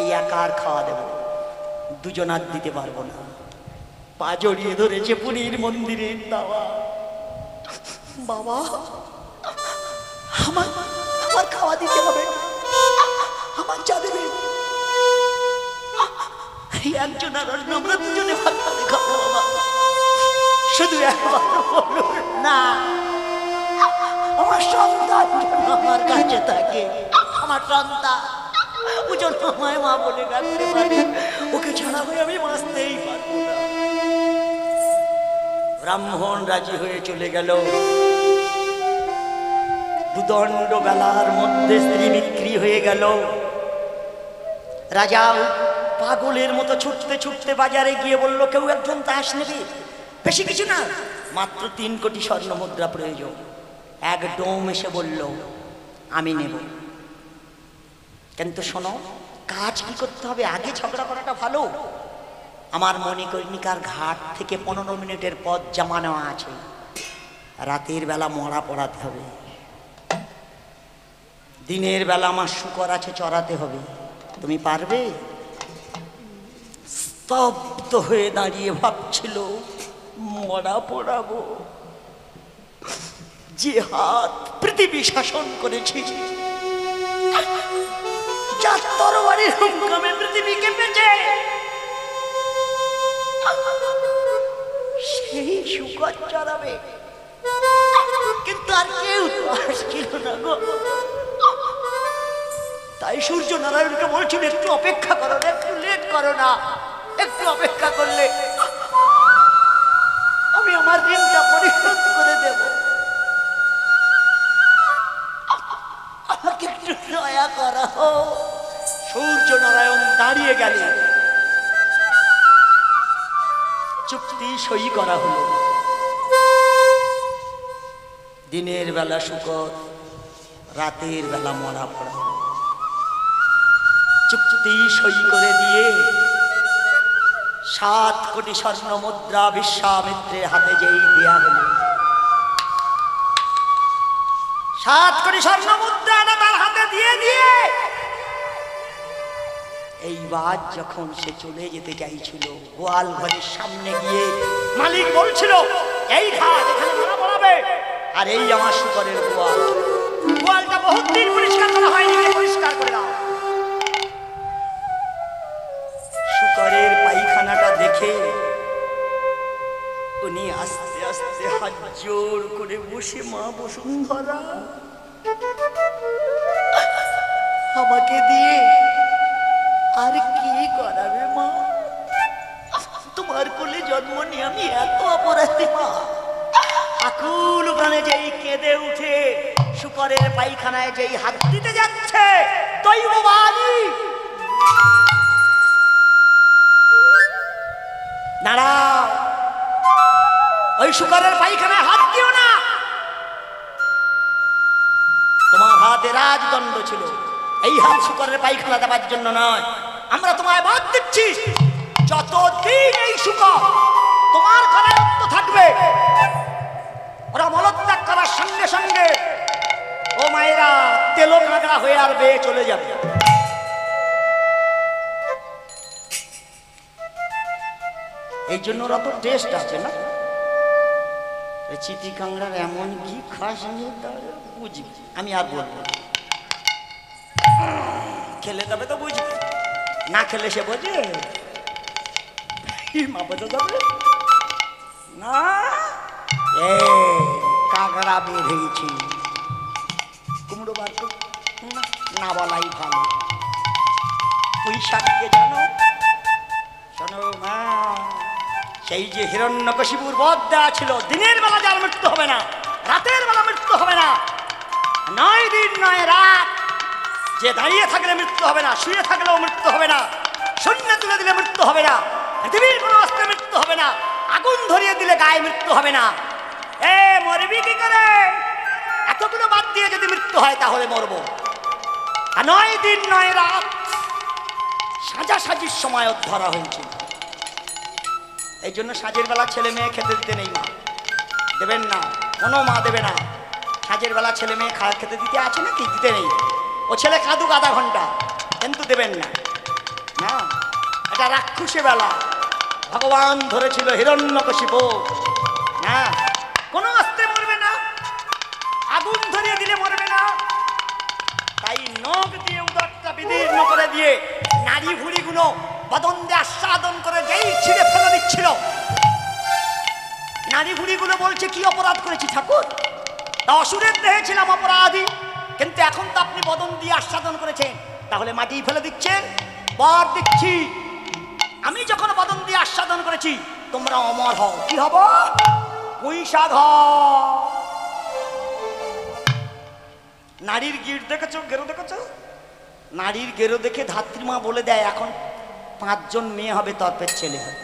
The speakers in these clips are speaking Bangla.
তাই একার খাওয়া দেব, দুজন আর দিতে পারবো না। পা জড়িয়ে ধরেছে পুরীর মন্দিরের দাওয়া। বাবা, আমার আমার খাওয়া দিতে হবে না, আমার যা দেবে একজন আর আমরা দুজনে ভাগ করে খাবো। বাবা শুধু একবার বলুন না, আমার সন্তান আমার কাছে থাকে, আমার সন্তান ওজন আমায় মা বলে ডাকতে পারে, ওকে ছাড়া হয়ে আমি বাঁচতেই পারবো না। ব্রাহ্মণ রাজি হয়ে চলে গেল। দুদণ্ড বেলার মধ্যে স্ত্রী বিক্রি হয়ে গেল। রাজা পাগলের মতো ছুটতে ছুটতে বাজারে গিয়ে বলল, কেউ একজন তাস নেবে, বেশি কিছু না, মাত্র 3 কোটি স্বর্ণ মুদ্রা প্রয়োজন। এক ডোম এসে বলল, আমি নেব। কিন্তু শোনো, কাজ কি করতে হবে, আগে ঝগড়া করাটা ভালো। আমার মণিকর্ণিকার ঘাট থেকে 15 মিনিটের পথ জমা নেওয়া আছে, রাতের বেলা মরা পড়াতে হবে, দিনের বেলা আমার শূকর আছে চড়াতে হবে, তুমি পারবে? স্তব্ধ হয়ে দাঁড়িয়ে ভাবছিল, মরা পড়াবো, যে হাত পৃথিবী শাসন করেছি, যার তরবারির হুকুমে পৃথিবী কেঁপেছে, সেই শূকর চড়াবে। কিন্তু আর কেউ তো আসছিল না গো। তাই সূর্য নারায়ণকে বলছিল, একটু অপেক্ষা করো না, একটু লেট করো না, একটু অপেক্ষা করলে আমি আমার ঋণটা পরিশোধ করে দেব, আমাকে একটু দয়া করা। সূর্য নারায়ণ দাঁড়িয়ে গেলেন, চুক্তি সই করা হলো। দিনের বেলা শূকর, রাতের বেলা মরা পড়া। চুক্তি সই করে দিয়ে 7 কোটি স্বর্ণ মুদ্রা বিশ্বামিত্রের হাতে যেই দেয়া হলো, 7 কোটি স্বর্ণ মুদ্রা তার হাতে দিয়ে দিয়ে এইবার যখন সে চলে যেতে চাইছিল, গোয়াল ঘরের সামনে গিয়ে মালিক বলছিল, এই ঘাট এখানে মারা পড়াবে, আর এই আমার শূকরের গোয়াল, গোয়ালটা বহুত দিন পরিষ্কার করা হয়নি, পরিষ্কার করে দাও। শূকরের পায়খানাটা দেখে উনি আস্তে আস্তে হাত জোর করে বসে, মা বসুন্ধরা, আমাকে দিয়ে আর কি করাবে মা, তোমার কোলে জন্ম নিয়ে আমি এত অপরাধী মা। আকুল গানে যেই কেঁদে উঠে শূকরের পায়খানায় যেই হাত দিতে যাচ্ছে, দৈববাণী, দাঁড়াও, ওই শূকরের পায়খানায় হাত দিও না, তোমার হাতে রাজদণ্ড ছিল, এই হাত শূকরের পায়খানা দেওয়ার জন্য নয়। আমরা তোমায় বাদ দিচ্ছি, যতদিন এই শূকর তোমার কারায়ত্ত থাকবে, ওরা মলত্যাগ করার সঙ্গে সঙ্গে ও মায়েরা তেলো কাঁকড়া হয়ে আর বেয়ে চলে যাবে। এই জন্য ওরা তো টেস্ট আছে না, চিতি কাঁকড়ার এমন কি খাস নিয়ে বুঝবি। আমি আর বলবো, খেলে তবে তো বুঝবে, না খেলে সে বোঝে মা বোঝা যাবে না। কাঁকড়া বের হয়েছি, কুমড়ো বার না বলাই ভালো। পুঁইশাককে জানো, শোনো মা, সেই যে হিরণ্যকশিপুর বধ দেওয়া ছিল, দিনের বেলা যার মৃত্যু হবে না, রাতের বেলা মৃত্যু হবে না, 9 দিন 9 রাত যে দাঁড়িয়ে থাকলে মৃত্যু হবে না, শুয়ে থাকলেও মৃত্যু হবে না, শূন্য তুলে দিলে মৃত্যু হবে না, পৃথিবীর কোনো অস্ত্রে মৃত্যু হবে না, আগুন ধরিয়ে দিলে গায়ে মৃত্যু হবে না। মরবি কি করে? এতগুলো বাদ দিয়ে যদি মৃত্যু হয় তাহলে মরবো। 9 দিন 9 রাত সাজাসাজির সময় ধরা হয়েছিল। এই জন্য সাজের বেলা ছেলে মেয়ে খেতে দিতে নেই, মা দেবেন না, কোনো মা দেবে না। সাজের বেলা ছেলে মেয়ে খেতে দিতে আছে নাকি? দিতে নেই। ও ছেলে কাঁদুক আধা ঘন্টা, কিন্তু দেবেন না। না, এটা রাক্ষসে বেলা। ভগবান ধরেছিল হিরণ্যকশিপু। না, কোনো অস্ত্রে মরবে না, আগুন ধরিয়ে দিলে মরবে না। তাই নখ দিয়ে উদরটা বিদীর্ণ করে দিয়ে নারী ভুড়িগুলো বদন দিয়ে আস্বাদন করে যেই ছিঁড়ে ফেলে দিচ্ছিল, নারী ভুড়িগুলো বলছে কি অপরাধ করেছি ঠাকুর? তা অসুরের দেহে ছিলাম অপরাধী, কিন্তু এখন তো আপনি বদন দিয়ে আস্বাদন করেছেন, তাহলে মাটি ফেলে দিচ্ছেন। বর দিচ্ছি, আমি যখন বদন দিয়ে আস্বাদন করেছি তোমরা অমর হও। কি হব? পয়সা ঘর। নারীর গির দেখেছো, গেরো দেখেছো? নারীর গেরো দেখে ধাত্রীমা বলে দেয় এখন 5 জন মেয়ে হবে, তর্পের ছেলে হবে।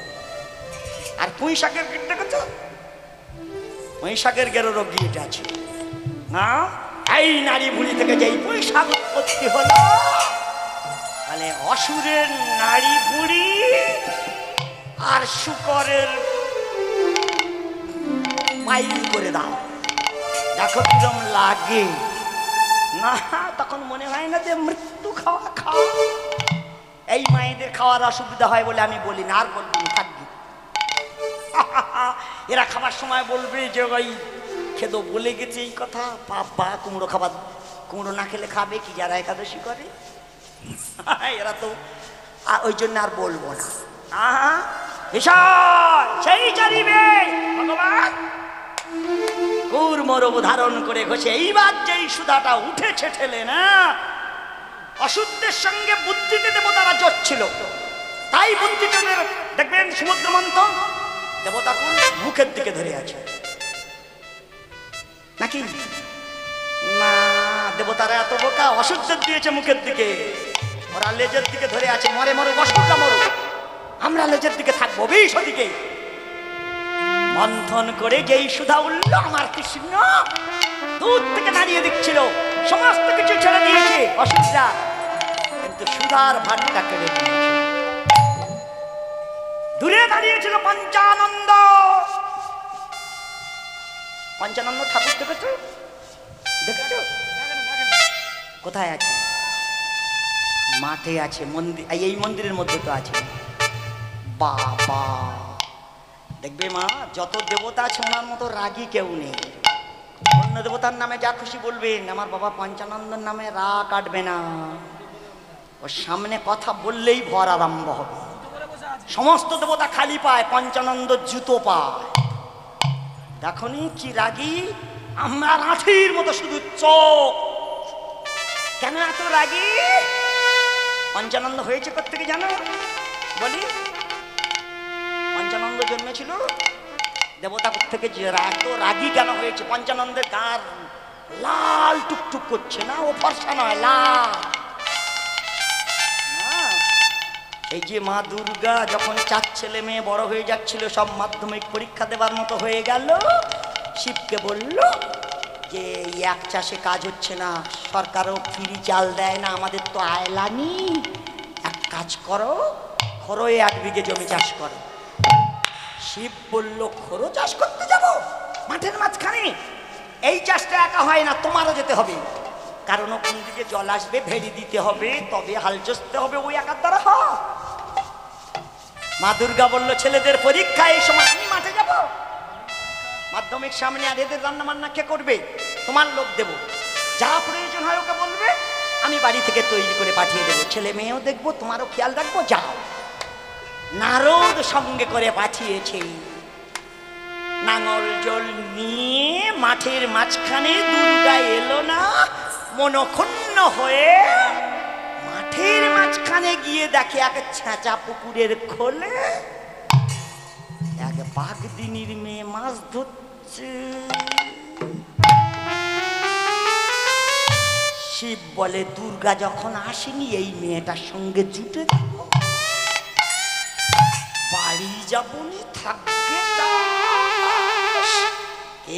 আর পুঁই শাকের গির দেখেছো? পুঁই শাকের গেরোরও গিট আছে না? এই নারী ভুঁড়ি থেকে যেই পুঁই শাক উৎপত্তি হলো, তাহলে অসুরের নারী ভুঁড়ি আর শুকরের পাইল করে দাও, দেখো কিরম লাগে। না, তখন মনে হয় না যে মৃত্যু খাওয়া খাওয়া। এই মায়েদের খাওয়ার অসুবিধা হয় বলে আমি বলি না, আর বলবি থাকবি। এরা খাবার সময় বলবে যে ওই খেদো বলে গেছে এই কথা, বাবা কুমড়ো খাবার, কুমড়ো না খেলে খাবে কি যারা একাদশী করে? এরা তো ওই জন্য আর বলবো না। সেই জানিবে ভগবান কুর্মরূপ ধারণ করে ঘষে এইবার যেই সুধাটা উঠেছে ঠেলে না, অশুদ্ধের সঙ্গে বুদ্ধিতে দেবতারা জড়ছিল। তাই বুদ্ধিতে দেখবেন সমুদ্র মন্থন দেবতা কোন মুখের দিকে ধরে আছে নাকি না? দেবতারা এত বোকা, অশুদ্ধের দিয়েছে মুখের দিকে, ওরা লেজের দিকে ধরে আছে। মরে মরে অশুদ্ধা মরো, আমরা লেজের দিকে থাকবো। বিষ দিকে মন্থন করে যেই সুধা উঠল, আমার কৃষ্ণ দুধ থেকে নাড়িয়ে দিচ্ছিল, সমস্ত কিছু ছেড়ে দিয়েছে অশুদ্ধা, কিন্তু সুধার ভাতটা কেড়ে দিয়েছে। দূরে দাঁড়িয়েছিল পঞ্চানন্দ। পঞ্চানন্দ ঠাকুর দেখেছো? দেখেছো কোথায় আছে? মাঠে আছে, মন্দির, এই মন্দিরের মধ্যে তো আছে। বাবা, দেখবে মা, যত দেবতা আছে ওনার মতো রাগী কেউ নেই। অন্য দেবতার নামে যা খুশি বলবেন, আমার বাবা পঞ্চানন্দর নামে রাগ কাটবে না। ওর সামনে কথা বললেই ভর আরম্ভ হবে। সমস্ত দেবতা খালি পায়, পঞ্চানন্দ জুতো পায়। দেখনি কি রাগী? আমরা লাঠির মতো শুধু চোখ। কেন এত রাগী? পঞ্চানন্দ হয়েছে কোত্থেকে জানো? বলি, পঞ্চানন্দ জন্মেছিল দেবতা থেকে। এত রাগী কেন হয়েছে? পঞ্চানন্দের গার লাল টুকটুক করছে না, ও ফর্সা নয়, লাল। এই যে মা দুর্গা যখন 4 ছেলে মেয়ে বড় হয়ে যাচ্ছিল, সব মাধ্যমিক পরীক্ষা দেবার মতো হয়ে গেল, শিবকে বলল যে এক চাষে কাজ হচ্ছে না, সরকারও ফ্রি চাল দেয় না, আমাদের তো আয়লানি, এক কাজ করো, খরোয় 1 বিঘে জমি চাষ করো। শিব বলল খরো চাষ করতে যাব মাঠের মাঝখানে? এই চাষটা একা হয় না, তোমারও যেতে হবে, কারণ কোন দিকে জল আসবে, ভেড়ি দিতে হবে, তবে হাল চষতে হবে, ওই একার দ্বারা হয়। মা দুর্গা বলল ছেলেদের পরীক্ষা, এই সময় আমি মাঠে যাব, মাধ্যমিক সামনে, আর এদের রান্না বান্না কে করবে? তোমার লোক দেব, যা প্রয়োজন হয় ওকে বলবে, আমি বাড়ি থেকে তৈরি করে পাঠিয়ে দেবো, ছেলে মেয়েও দেখবো, তোমারও খেয়াল রাখবো, যাও। নারদ সঙ্গে করে পাঠিয়েছে। নাঙল জল নিয়ে মাঠের মাঝখানে দুর্গা এলো না, মনক্ষুণ্ণ হয়ে মাঠের মাঝখানে গিয়ে দেখে এক ছেঁচা পুকুরের খোলে এক বাগদিনীর মেয়ে মাছ ধরছে। শিব বলে দুর্গা যখন আসেনি, এই মেয়েটার সঙ্গে জুটে যাবো, বাড়ি যাবনি, থাকবে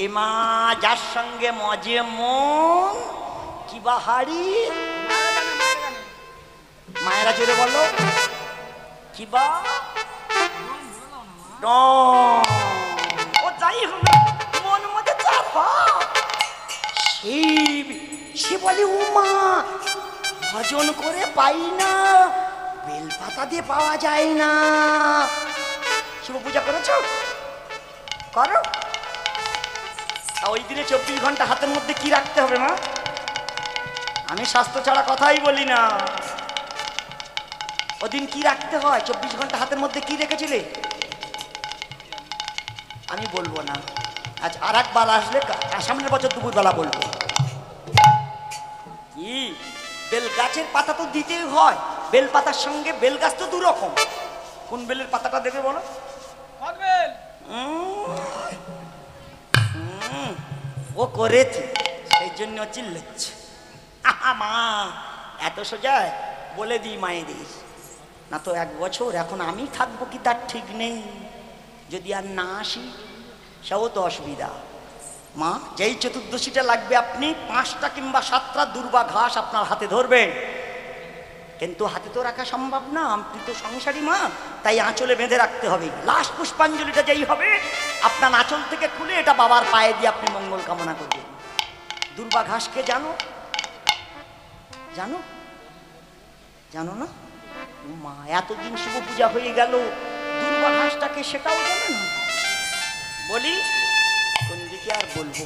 এ মা, যার সঙ্গে মজে মন কি বাহারি। মায়েরা জোরে বলো কি বা, ও যাই হবে মন মধ্যে শিব। সে বলে উমা ভজন করে পাই না, বেলপাতা দিয়ে পাওয়া যায় না। শিব পূজা করেছো? করো। ওই দিনে 24 ঘন্টা হাতের মধ্যে কি রাখতে হবে মা? আমি স্বাস্থ্য ছাড়া কথাই বলি না। ওদিন কি রাখতে হয়? 24 ঘন্টা হাতের মধ্যে কি রেখেছিলে? আমি বলবো না, আজ আর একবার আসলে সামনের বছর দুপুরবেলা বলবো। কি বেল গাছের পাতা তো দিতেই হয়। বেল পাতার সঙ্গে বেল গাছ তো দু রকম। কোন বেলের পাতাটা দেবে বলো? ও করেছে সেই জন্য চিল্লাচ্ছে। মা এত সোজা বলে দিই মায়েদের, না তো 1 বছর এখন আমি থাকবো কি তার ঠিক নেই। যদি আর না আসি সেও তো অসুবিধা। মা যেই চতুর্দশীটা লাগবে আপনি 5টা কিংবা 7টা দুর্বা ঘাস আপনার হাতে ধরবেন, কিন্তু হাতে তো রাখা সম্ভব না, আপনি তো সংসারী মা, তাই আঁচলে বেঁধে রাখতে হবে। লাস্ট পুষ্পাঞ্জলিটা যেই হবে আপনার আঁচল থেকে খুলে এটা বাবার পায়ে দিয়ে আপনি মঙ্গল কামনা করবেন। দুর্বা ঘাসকে জানো? জানো? জানো না? মা এতদিন শুভ পূজা হয়ে গেল, দুর্বা ঘাসটাকে সেটাও জানে না। বলি কোন দিকে আর বলবো।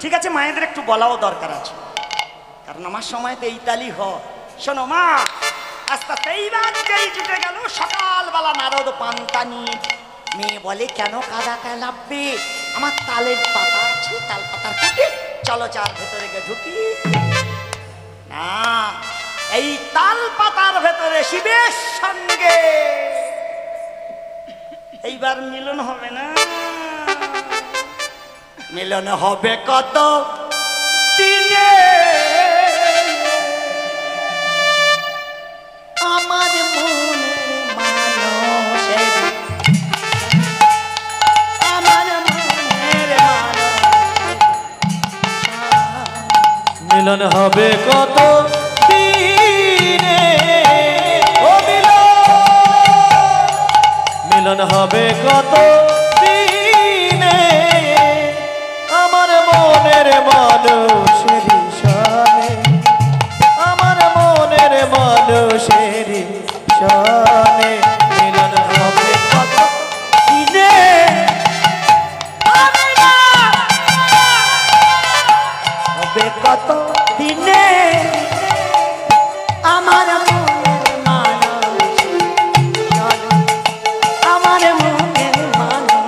ঠিক আছে, মায়েদের একটু বলাও দরকার আছে, কারণ আমার সময় তো এই তালি হয়। শোনো মা, আস্তে আস্তে এইবার যেই জুটে গেল সকালবেলা নারদ পান্তা নিয়ে। মেয়ে বলে কেন কাদা কালাবে, আমার তালের পাতা আছে, তাল পাতার কুটে চলো চার ভেতরে গিয়ে ঢুকি। না, এই তাল পাতার ভেতরে শিবের সঙ্গে এইবার মিলন হবে না। মিলন হবে কত দিনে, আমার মনের মানুষের, আমার মনের মিলন হবে কত দিনে, ও মিলন হবে কত দিনে, আমার মনের মানুষের শানে, আমার মনের মানুষের শানে, মিলন হবে কত দিনে, হবে কত দিনে, আমার মনের মানুষ, আমার মনের মানুষ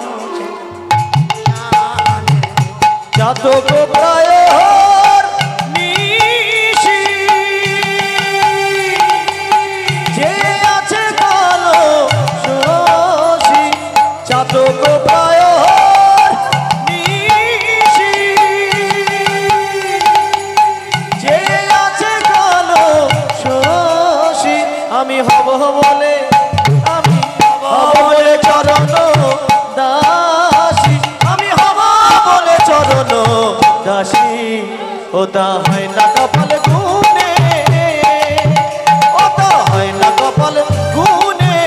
জাতক প্রায় নিশি, যে আছে কালো শশী, জাতক প্রায় নিশি, যে আছে কালো শশী, আমি হব বলে, আমি হব বলে চরণ দাসী, আমি হব বলে চরণ দাসী, ও তা হয় না কপাল গুনে, ও তা হয় না কপাল গুনে,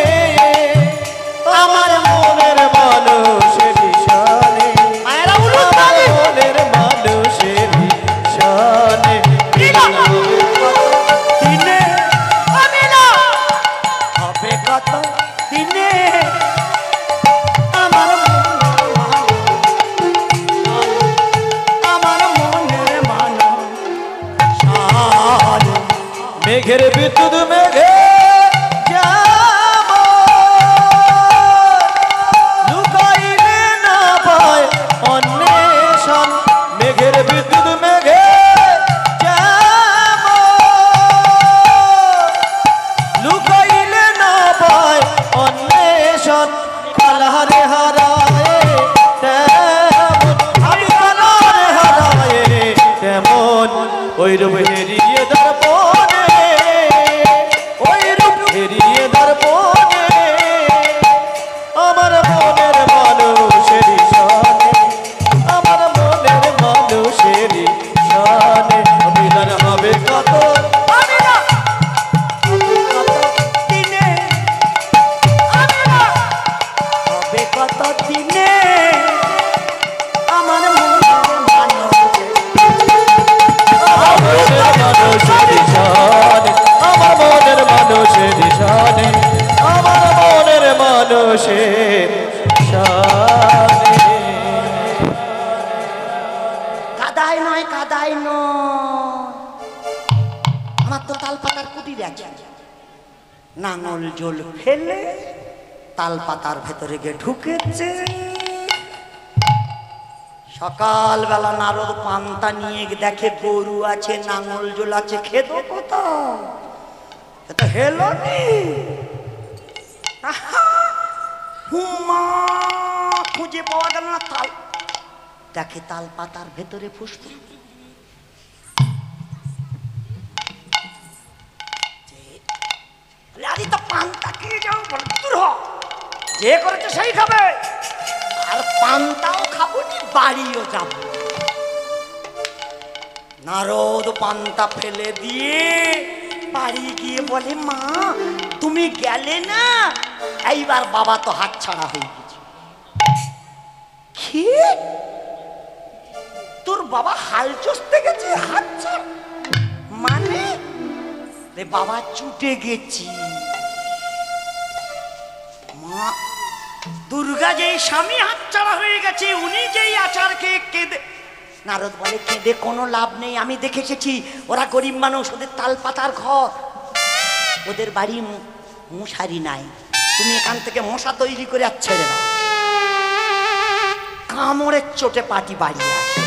আমার মনের মানুষের শানে, আমার মনের মানুষের শানে, দিনে হবে কত দিনে, আমার মনের মানুষ মেঘের বিদ্যুৎ মেঘে লুকাইলে না পায় অন্বেষণ, মেঘের বিদ্যুৎ মেঘে লুকাইলে না পায় অন্বেষণ, কালারে হারায় তেমন, আমি কালারে হারায় তেমন, ওই রূপ হেরিয়ে দর্পণে, ওই রূপ হেরিয়ে দর্পণে, আমার মনের মানুষের শানে, আমার মনের মানুষের শানে, মিলন হবে কত দিনে, হবে কত দিনে, আমার মনের মানুষের শানে, আমার মনের মানুষ মানুষের শানে। কাদায় নয়, কাদায় নয়, আমার তো তাল পাতার কুটির আছে। নাঙল জল ফেলে তাল পাতার ভেতরে গিয়ে ঢুকেছে। সকালবেলা নারদ পান্তা নিয়ে দেখে গরু আছে, নাঙল জল আছে, খেত কোথাও তো হেলো নি। হুমা খুঁজে পাওয়া গেল না তাল, দেখে তাল পাতার ভেতরে ফুসফুস। আরে তো পান্তা খেয়ে যাও, দূর হ, যে করেছে সেই খাবে, আর পান্তাও খাবো নি, বাড়িও যাব। নারদ পান্তা ফেলে দিয়ে বাড়ি গিয়ে বলে, মা তুমি গেলে না, এইবার বাবা তো হাত ছাড়া হয়ে গেছে। কি, তোর বাবা হাল চষতে গেছে, হাত ছাড়া মানে? রে বাবা চুটে গেছি। মা দুর্গা যেই স্বামী হাতছাড়া হয়ে গেছে, উনি যেই আচার খেয়ে কেঁদে। নারদ বলে, কেঁদে কোনো লাভ নেই, আমি দেখে এসেছি, ওরা গরিব মানুষ, ওদের তাল পাতার ঘর, ওদের বাড়ি মশারি নাই, তুমি এখান থেকে মশা তৈরি করে আর ছেড়ে দাও, কামড়ের চোটে পাটি বাড়ি আসে।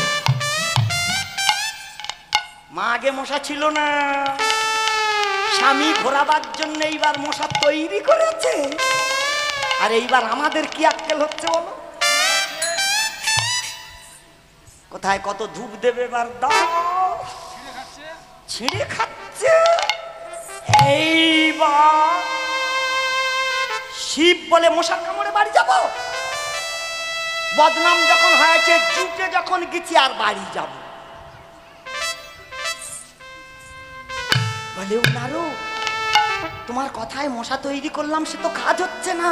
মা আগে মশা ছিল না, স্বামী ঘোরাবার জন্য এইবার মশা তৈরি করেছে। আর এইবার আমাদের কি আক্কেল হচ্ছে বলো? কোথায় কত ধূপ দেবে, এবার দাও, ছিঁড়ে খাচ্ছে। এইবার শিব বলে, মশার কামড়ে বাড়ি যাব, বদনাম যখন হয়েছে, জুটে যখন গেছি, আর বাড়ি যাব। বলে, ও নারু, তোমার কথায় মশা তৈরি করলাম, সে তো কাজ হচ্ছে না।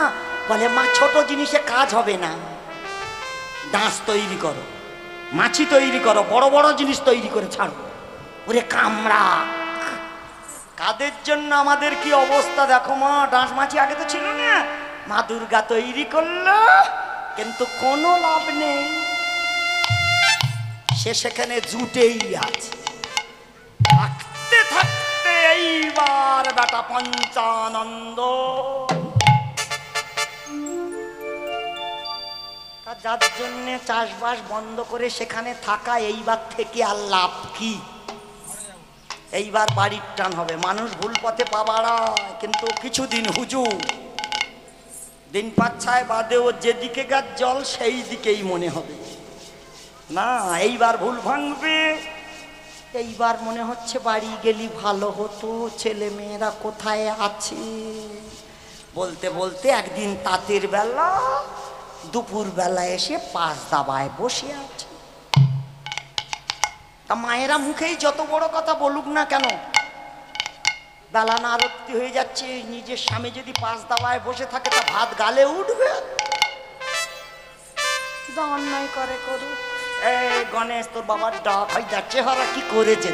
বলে, মা ছোট জিনিসে কাজ হবে না, ডাঁশ তৈরি করো, মাছি তৈরি করো, বড় বড় জিনিস তৈরি করে ছাড়ো। ওরে কামড়া, কাদের জন্য আমাদের কি অবস্থা দেখো মা, ডাঁশ মাছি আগে তো ছিল না, মা দুর্গা তৈরি করলো, কিন্তু কোনো লাভ নেই, সে সেখানে জুটেই আছে। থাকতে থাকতে এইবার বেটা পঞ্চানন্দ, যার জন্য চাষবাস বন্ধ করে সেখানে থাকা, এইবার থেকে আর লাভ কি? এইবার বাড়ির টান হবে। মানুষ ভুল পথে পা বাড়ায়, কিন্তু কিছুদিন হুজুর, দিন ৫-৬ বাদে ও যেদিকে গাছ জল সেই দিকেই মনে হবে না। এইবার ভুল ভাঙবে, এইবার মনে হচ্ছে বাড়ি গেলি ভালো হতো, ছেলে মেয়েরা কোথায় আছে। বলতে বলতে একদিন তাঁতের বেলা, দুপুর বেলা এসে পাশ দাবায় বসে আছে। তা মায়েরা মুখেই যত বড় কথা বলুক না কেন, বেলা না আরতি হয়ে যাচ্ছে, নিজের স্বামী যদি পাশ দাবায় বসে থাকে, তা ভাত গালে উঠবে? যা অন্যায় করে করুক। এই গণেশ, তোর বাবার ডাক হয় যাচ্ছে, হারা কি করেছে,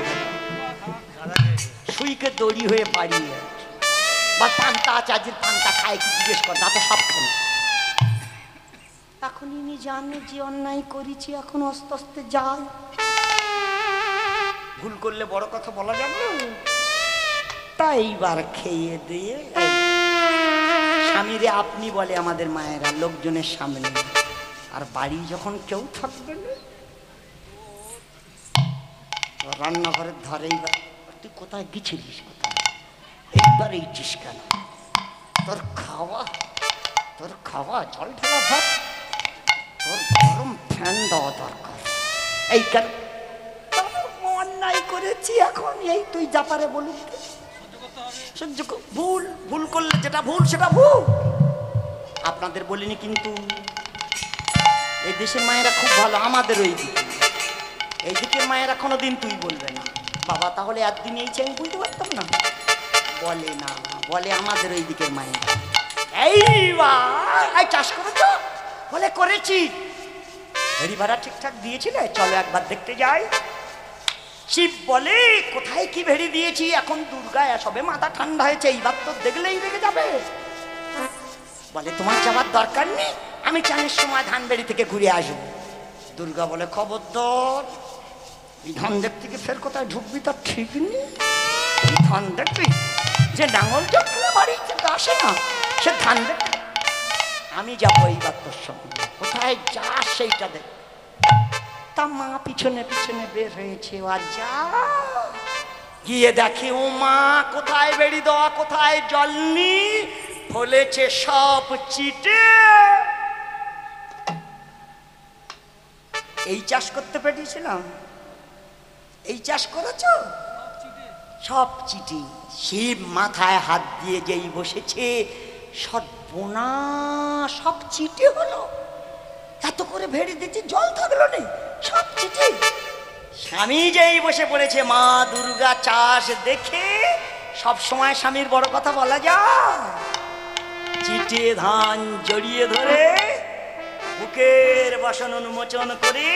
সুইকে দড়ি হয়ে বাড়িয়ে, বা পান্তা আছে, আজের পান্তা খায় কি জিজ্ঞেস কর, না তো সব খেলে। এখন ইনি জানে যে অন্যায় করেছি, এখন আস্তে আস্তে যাই। ভুল করলে বড় কথা বলা যাবে, তাই এইবার খেয়ে দিয়ে স্বামীরে আপনি বলে আমাদের মায়েরা লোকজনের সামনে, আর বাড়ি যখন কেউ থাকবে না, রান্নাঘরের ধারেই, তুই কোথায় গেছিলিস, কোথায় একবার এইছিস কেন, তোর খাওয়া জল ঢালা ভাত, তোর গরম ফ্যান দেওয়া দরকার, এই কেন অন্যায় করেছি, এখন এই তুই যা পারে বলুক, সহ্য ভুল ভুল করলে যেটা ভুল সেটা ভুল। আপনাদের বলিনি, কিন্তু এই দেশের মায়েরা খুব ভালো, আমাদের ওই দিকে, এই দিকের মায়েরা কোনোদিন তুই বলবে না। বাবা তাহলে একদিন এই চাই, বুঝতে পারতাম না, বলে না, বলে আমাদের ওই দিকের মায়েরা। এইবার চাষ করেছ? বলে করেছি। ভেড়ি ভাড়া ঠিকঠাক দিয়েছিলে? চলো একবার দেখতে যাই। শিব বলে, কোথায় কি ভেড়ি দিয়েছি, এখন দুর্গা সবে মাথা ঠান্ডা হয়েছে, এইবার তো দেখলেই রেগে যাবে। বলে তোমার যাওয়ার দরকার নেই, আমি চানের সময় ধানবাড়ি থেকে ঘুরে আসবো। দুর্গা বলে খবরদার, এই ধানদের থেকে ফের কোথায় ঢুকবি তার ঠিক নেই। এই ধান দেখবি যে নাঙল চটলে বাড়ি থেকে আসে না, সে ধান দেখবি। আমি যাবো এইবার তোর সঙ্গে, কোথায় যাস সেইটা দেখ। তা মা পিছনে পিছনে বের হয়েছে, আর যা গিয়ে দেখে ও মা কোথায় বেড়ি দেওয়া, কোথায় জলনি, ফলেছে সব চিটে। এই চাষ করতে পেরেছিলাম, এই চাষ করেছো, সব চিঠি। শিব মাথায় হাত দিয়ে যেই বসেছে, সর্বনাশ, সব চিঠি হলো। এত করে ভেড়ি দিচ্ছি, জল থাকলো নেই, সব চিঠি। স্বামী যেই বসে পড়েছে, মা দুর্গা চাষ দেখে, সব সময় স্বামীর বড় কথা বলা যায়। চিঠে ধান জড়িয়ে ধরে বুকের বাসন উন্মোচন করে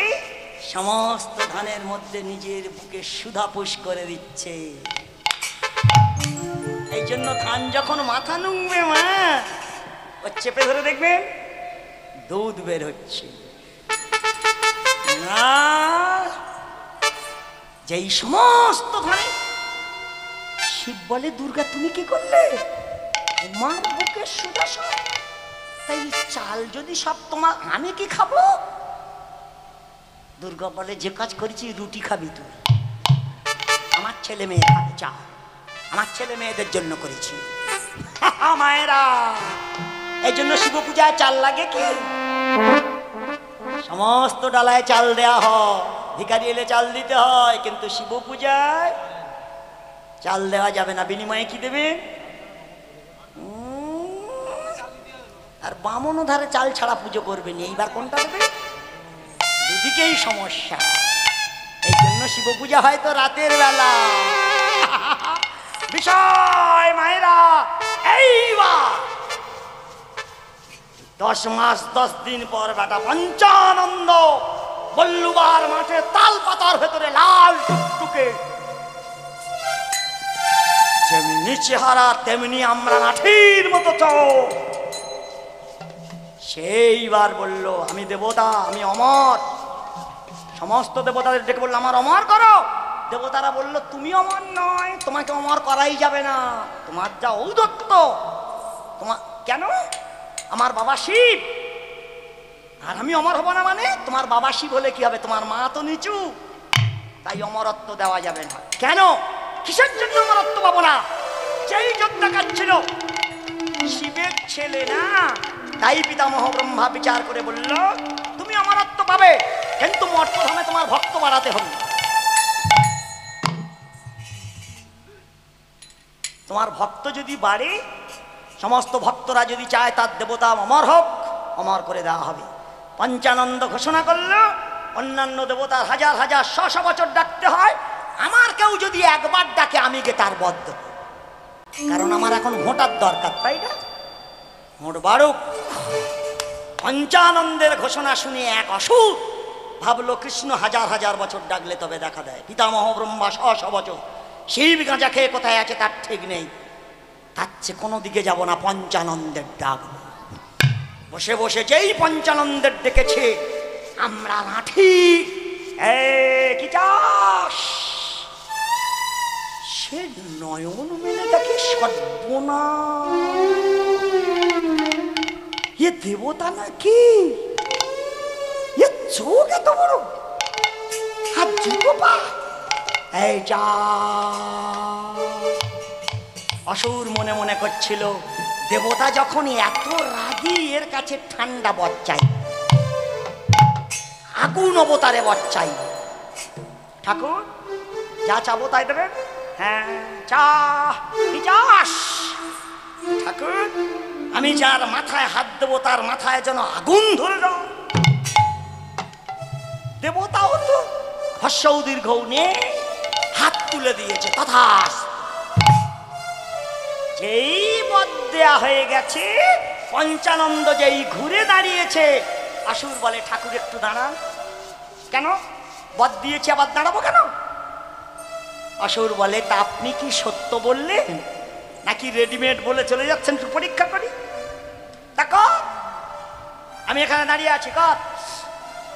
সমস্ত ধানের মধ্যে নিজের বুকে সুধাপুষ করে দিচ্ছে। এই জন্য ধান যখন মাথা নুংবে মা, ও চেপে ধরে দেখবেন দুধ বের হচ্ছে না। যেই সমস্ত ধানে শিব বলে, দুর্গা তুমি কি করলে? মার বুকে সুধা সব, তাই চাল যদি সব তোমার, আমি কি খাবো? দুর্গা বলে, যে কাজ করেছি রুটি খাবি তুই, আমার ছেলে মেয়ে খাবে চা, আমার ছেলে মেয়েদের জন্য করেছি। মায়েরা, এই জন্য শিব পূজায় চাল লাগে কি? সমস্ত ডালায় চাল দেয়া হয়, ভিখারি এলে চাল দিতে হয়, কিন্তু শিব পূজায় চাল দেওয়া যাবে না। বিনিময়ে কি দেবে? আর বামনও ধারে চাল ছাড়া পুজো করবে নি, এইবার কোনটা দেবে? দুদিকেই সমস্যা। এই জন্য শিব পূজা হয়তো রাতের বেলা। বিষয় মায়েরা, এইবার 10 মাস 10 দিন পর বেটা পঞ্চানন্দ বল্লুবার মাঠে তাল পাতার ভেতরে লাল টুকটুকে, যেমনি চেহারা তেমনি আমরা লাঠির মতো চোখ। সেইবার বলল, আমি দেবতা, আমি অমর। সমস্ত দেবতাদের ডেকে বললো, আমার অমর করো। দেবতারা বলল, তুমি অমর নয়, তোমাকে অমর করাই যাবে না, তোমার যা ঔদত্ত। তোমার কেন? আমার বাবা শিব, আর আমি অমর হব না মানে? তোমার বাবা শিব হলে কি হবে? তোমার মা তো নিচু, তাই অমরত্ব দেওয়া যাবে না। কেন? কিসের জন্য অমরত্ব পাবো না? যেই যোদ্ধা কাটছিল শিবের ছেলে না, তাই পিতামহ ব্রহ্মা বিচার করে বলল, তুমি অমরত্ব পাবে, কিন্তু মর্তধামে তোমার ভক্ত বাড়াতে হবে। তোমার ভক্ত যদি বাড়ে, সমস্ত ভক্তরা যদি চায় তার দেবতা অমর হোক, অমর করে দেওয়া হবে। পঞ্চানন্দ ঘোষণা করল, অন্যান্য দেবতার হাজার হাজার 100 বছর ডাকতে হয়, আমার কেউ যদি একবার ডাকে আমি গে তার বধ দেব, কারণ আমার এখন ভোটার দরকার, তাই না? ভোট বাড়ুক। পঞ্চানন্দের ঘোষণা শুনে এক অসুর ভাবলো, কৃষ্ণ হাজার হাজার বছর ডাকলে তবে দেখা দেয়, পিতামহ ব্রহ্মা 100 বছর, শিব গাঁজা খেয়ে কোথায় আছে তার ঠিক নেই, তার চেয়ে কোনো দিকে যাব না, পঞ্চানন্দের ডাক। বসে বসে যেই পঞ্চানন্দের ডেকেছে, আমরা লাঠি কি চাস, সে নয়ন মেলে দেখে সর্বনাশ, এ দেবতা নাকি? এ চোখ এত বড়, আর দুটো পা, এই যা। অসুর মনে মনে করছিল, দেবতা যখন এত রাগী, এর কাছে ঠান্ডা বর চাই, আগুন অবতারে বর চাই। ঠাকুর যা চাবো তাই দেবেন? হ্যাঁ, চা কি চাস? ঠাকুর, আমি যার মাথায় হাত দেবো তার মাথায় যেন আগুন ধরে দাও। দেবতাও তো হর্ষৌ দীর্ঘৌ নেই, হাত তুলে দিয়েছে, তথাস্তু। যেই বদ দেয়া হয়ে গেছে, পঞ্চানন্দ যেই ঘুরে দাঁড়িয়েছে, আসুর বলে, ঠাকুর একটু দাঁড়ান। কেন? বদ দিয়েছে, আবার দাঁড়াবো কেন? আসুর বলে, তা আপনি কি সত্য বললেন নাকি রেডিমেড বলে চলে যাচ্ছেন? একটু পরীক্ষা করি। তা আমি এখানে দাঁড়িয়ে আছি কর।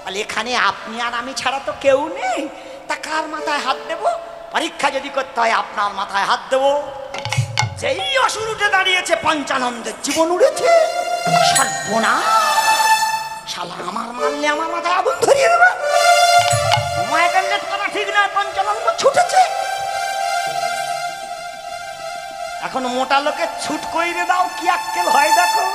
বলে এখানে আপনি আর আমি ছাড়া তো কেউ নেই, তা কার মাথায় হাত দেব? পরীক্ষা যদি করতে হয় আপনার মাথায় হাত দেব। যেই অসুর উঠে দাঁড়িয়েছে পঞ্চানন্দের জীবন উড়েছে। সর্বনাশ, শালা আমার মারলে আমার মাথায় আগুন ধরিয়ে দেবে। মায়াকান্ডের কথা ঠিক নয়, পঞ্চানন্দ ছুটেছে। এখন মোটা লোকে ছুট কইরে দাও, কি আক্কেল হয় দেখো।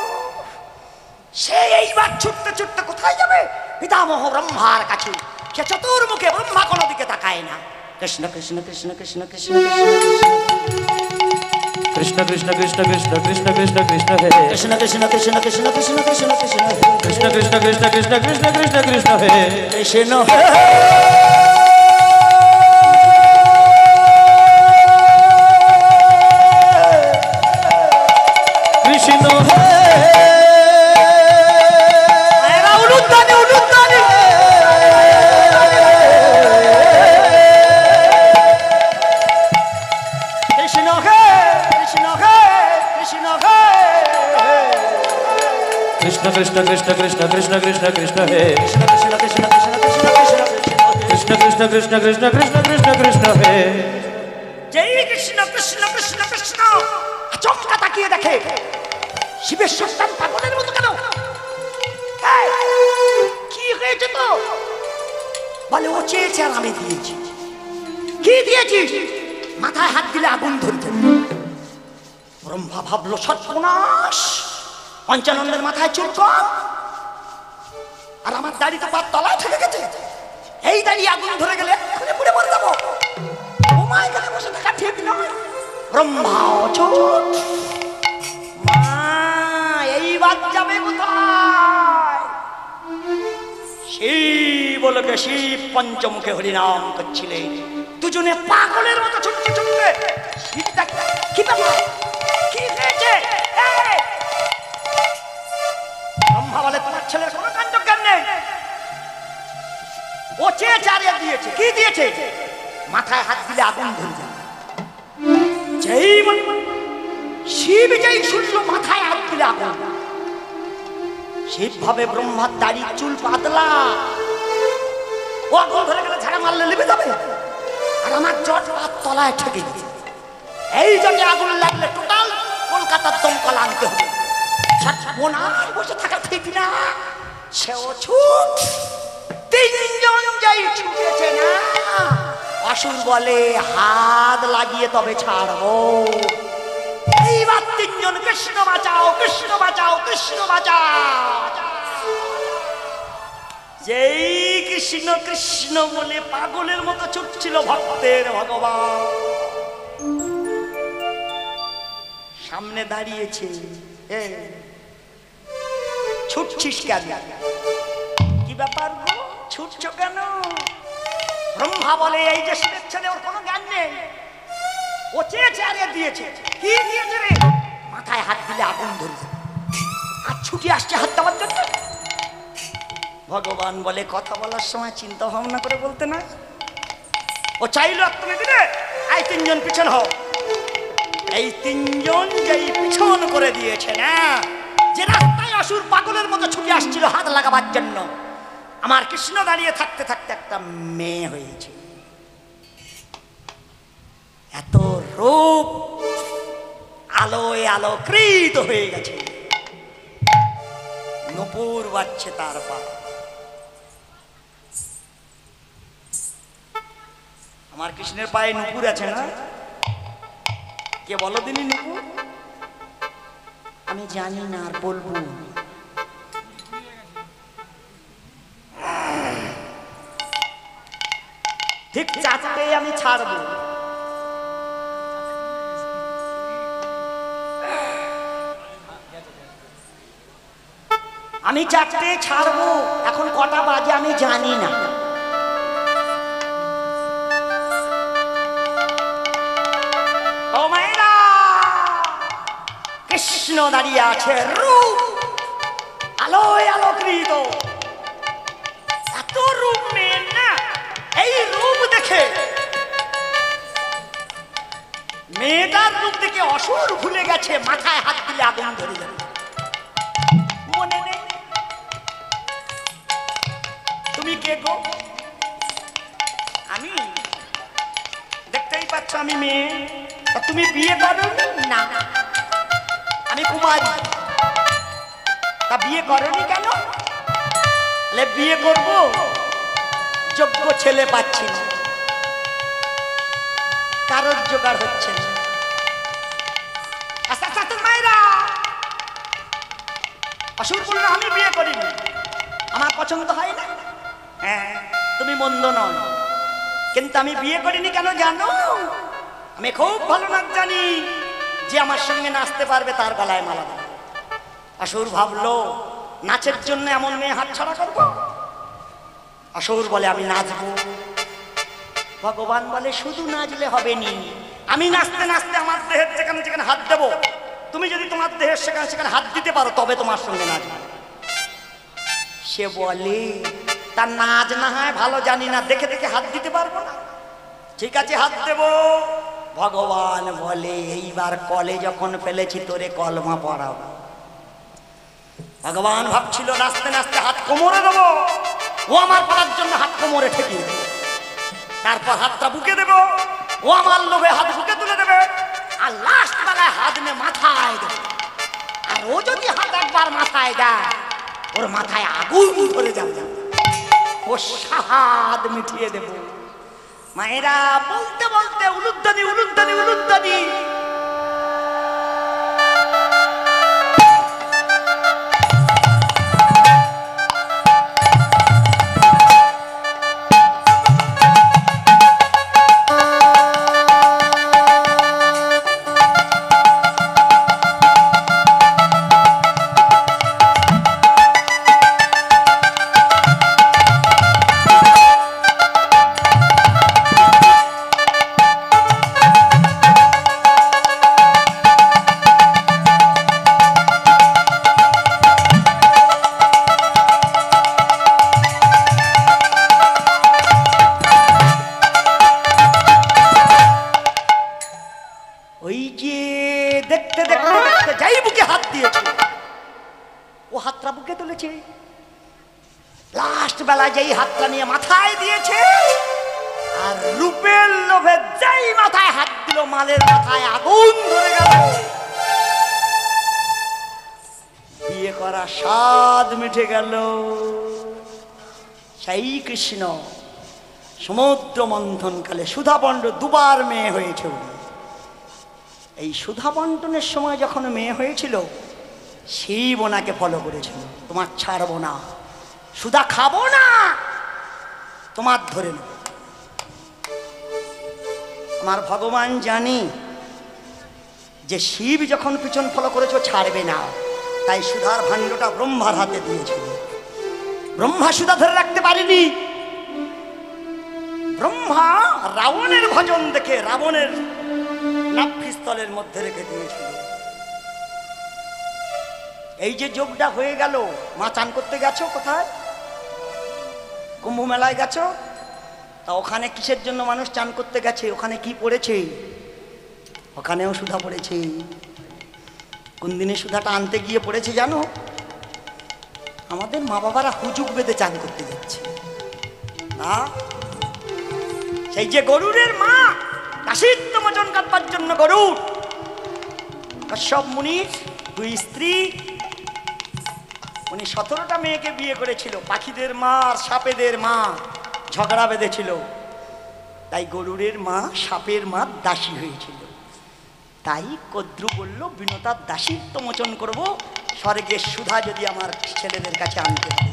সে এইবার ছুটতে ছুটতে কোথায় যাবে? পিতামহ ব্রহ্মার কাছে। সে চতুর্মুখে, ব্রহ্মা কোনো দিকে তাকায় না। কৃষ্ণ কৃষ্ণ কৃষ্ণ কৃষ্ণ কৃষ্ণ কৃষ্ণ কৃষ্ণ কৃষ্ণ কৃষ্ণ কৃষ্ণ কৃষ্ণ কৃষ্ণ হে কৃষ্ণ কৃষ্ণ কৃষ্ণ কৃষ্ণ কৃষ্ণ কৃষ্ণ কৃষ্ণ কৃষ্ণ কৃষ্ণ কৃষ্ণ কৃষ্ণ কৃষ্ণ কৃষ্ণ কৃষ্ণ হে কৃষ্ণ কৃষ্ণ হে কৃষ্ণ কৃষ্ণ কৃষ্ণ কৃষ্ণ কৃষ্ণ কৃষ্ণ হে কৃষ্ণ কৃষ্ণ কৃষ্ণ কৃষ্ণ কৃষ্ণ কৃষ্ণ কৃষ্ণ কৃষ্ণ কৃষ্ণ কৃষ্ণ কৃষ্ণ হে জয় কৃষ্ণ কৃষ্ণ কৃষ্ণ কৃষ্ণ। আচমকা তাকিয়ে দেখে শিবের সন্তান পাগলের মতো কেন? কি হয়েছে তো? বলে ও চেয়েছে আর আমি দিয়েছি। কি দিয়েছিস? মাথায় হাত দিলে আগুন ধরতে। ব্রহ্মা ভাবলো সর্বনাশ, পঞ্চানন্দের মাথায় চুল কম আর আমার দাড়ি তো পার তলায় থেকে গেছে। এই দাড়ি আগুন ধরে গেলে এখনই পুড়ে মরে যাবো। ঘুমায় গেলে বসে থাকা ঠিক নয়। ব্রহ্মা অচট। মা এইবার যাবে কোথায়? শিব বলকে শিব পঞ্চমুখে হরিনাম করছিলেন। দুজনে পাগলের মতো ছুটতে ছুটতে শিবটা কি ব্যাপার? কি হয়েছে? ব্রহ্মা বলে তোমার ছেলের কোনো কাণ্ড জ্ঞান নেই। ও চেয়েছে আর দিয়েছে। কি দিয়েছে? মাথায় হাত দিলে আগুন ধরে যাবে। যেই শিব যেই শুনল মাথায় হাত দিলে আগুন, শিব ভাবে ব্রহ্মার দাড়ি চুল পাতলা, ও আগুন ধরে গেলে ঝাড়া মারলে লিবে যাবে। আর আমার জট পাত তলায় ঠেকে গেছে। এই জটে আগুন লাগলে টোটাল কলকাতার দমকল আনতে হবে। বসে থাকা ঠিক না। সেও ছুট। তিনজন যাই ছুটেছে না। অসুর বলে হাত লাগিয়ে তবে ছাড়বো। এইবার তিনজন কৃষ্ণ বাঁচাও কৃষ্ণ বাঁচাও কৃষ্ণ বাঁচাও। যেই কৃষ্ণ কৃষ্ণ বলে পাগলের মতো ছুটছিল ভক্তের ভগবান সামনে দাঁড়িয়েছে। ছুটছিস কেন? কি ব্যাপার গো, ছুটছ কেন? ব্রহ্মা বলে এই যে শিবের ছেলে, ওর কোনো জ্ঞান নেই। ও চেয়েছে আর দিয়েছে। কি দিয়েছে রে? মাথায় হাত দিলে আগুন ধরে যাবে। আর ছুটি আসছে হাত দেওয়ার জন্য। ভগবান বলে কথা বলার সময় চিন্তা ভাবনা করে বলতে না। ও চাইলো আর তুমি দিলে। এই তিনজন পিছন হও। এই তিনজন যেই পিছন করে দিয়েছে না, যে রাস্তায় অসুর পাগলের মতো ছুটে আসছিল হাত লাগাবার জন্য, আমার কৃষ্ণ দাঁড়িয়ে থাকতে থাকতে একটা মেয়ে হয়েছে। এত রূপ আলোয় আলোকৃত হয়ে গেছে। নূপুর বাজছে তার পা। আমার কৃষ্ণের পায়ে নূপুর আছে না? কে বলো দিনি নূপুর? আমি জানি না আর বলবো। ঠিক চারটে আমি ছাড়বো। আমি চারটে ছাড়বো। এখন কটা বাজে আমি জানি না। ও মায়েরা, কৃষ্ণ দাঁড়িয়ে আছে, রূপ আলোয় আলোকৃত। এত রূপ মেয়ের না। এই রূপ দেখে, মেয়েটার রূপ দেখে অসুর ভুলে গেছে মাথায় হাত দিলে আগুন ধরে যাবে। মনে নেই কে গো? আমি দেখতেই পাচ্ছ আমি মেয়ে। তা তুমি বিয়ে করো না? আমি কুমারী। তা বিয়ে করনি কেন? বিয়ে করব, যোগ্য ছেলে পাচ্ছি না, কারোর জোগাড় হচ্ছে না। আচ্ছা আচ্ছা মায়েরা, অসুর বলল আমি বিয়ে করিনি, আমার পছন্দ হয় না। হ্যাঁ, তুমি মন্দ নয়, কিন্তু আমি বিয়ে করিনি কেন জানো? আমি খুব ভালো নাচ জানি, যে আমার সঙ্গে নাচতে পারবে তার গলায় মালা দেব। অসুর ভাবলো নাচের জন্য এমন মেয়ে হাতছাড়া করবো? অসুর বলে আমি নাচবো। ভগবান বলে শুধু নাচলে হবে নি, আমি নাচতে নাচতে আমার দেহের যেখানে যেখানে হাত দেবো, তুমি যদি তোমার দেহের সেখানে সেখানে হাত দিতে পারো তবে তোমার সঙ্গে নাচবো। সে বলে তার নাচ না হয় ভালো জানি না, দেখে দেখে হাত দিতে পারবো না। ঠিক আছে, হাত দেব। ভগবান বলে এইবার কলে যখন ফেলেছি তোরে কলমা পড়াবো। ভগবান ভাবছিল নাচতে নাচতে হাত কোমরে দেবো, ও আমার পড়ার জন্য হাত কোমরে ঠেকিয়ে দেবে। তারপর হাতটা বুকে দেবো, ও আমার লোভে হাত বুকে তুলে দেবে। আর লাস্ট বেলায় হাত নিয়ে মাথায় দেবে। আর ও যদি হাত একবার মাথায় দেয়, ওর মাথায় আগুন ধরে যাবে, ও স্বাদ মিটিয়ে দেব। মায়েরা বলতে বলতে উলুধ্বনি উলুধ্বনি উলুধ্বনি, লাস্ট বেলা যেই হাতটা নিয়ে মাথায় দিয়েছে, আর রূপের লোভে যেই মাথায় হাত দিল, মালের মাথায় আগুন ধরে গেল। বিয়ে করা স্বাদ মিটে গেল। সেই কৃষ্ণ সমুদ্র মন্থনকালে সুধাপণ্ড দুবার মেয়ে হয়েছে। এই সুধা বন্টনের সময় যখন মেয়ে হয়েছিল, শিব ওনাকে ফলো করেছিল, তোমার ছাড়বো না, সুধা খাবো না, তোমার ধরে নেব। আমার ভগবান জানি যে শিব যখন পিছন ফলো করেছো ছাড়বে না, তাই সুধার ভাণ্ডটা ব্রহ্মার হাতে দিয়েছিল। ব্রহ্মা সুধা ধরে রাখতে পারেনি। ব্রহ্মা রাবণের ভজন দেখে রাবণের নাভ্যস্থলের মধ্যে রেখে দিয়েছিল। এই যে যোগটা হয়ে গেল, মা চান করতে গেছো কোথায়? কুম্ভ মেলায় গেছো? তা ওখানে কিসের জন্য মানুষ চান করতে গেছে? ওখানে কি পড়েছে? ওখানেও সুধা পড়েছে। কোন দিনে সুধাটা আনতে গিয়ে পড়েছে জানো? আমাদের মা বাবারা হুজুগ বেঁধে চান করতে যাচ্ছে না, সেই যে গরুরের মা কাশিত্ব মোচন করবার জন্য গরুর কশ্যপ মুনির দুই স্ত্রী, উনি 17টা মেয়েকে বিয়ে করেছিল। পাখিদের মা আর সাপেদের মা ঝগড়া বেঁধেছিল, তাই গরুরের মা সাপের মা দাসী হয়েছিল। তাই কদ্রু বলল বিনতার দাসিত্ব মোচন করবো, স্বর্গের সুধা যদি আমার ছেলেদের কাছে আনতে পারে।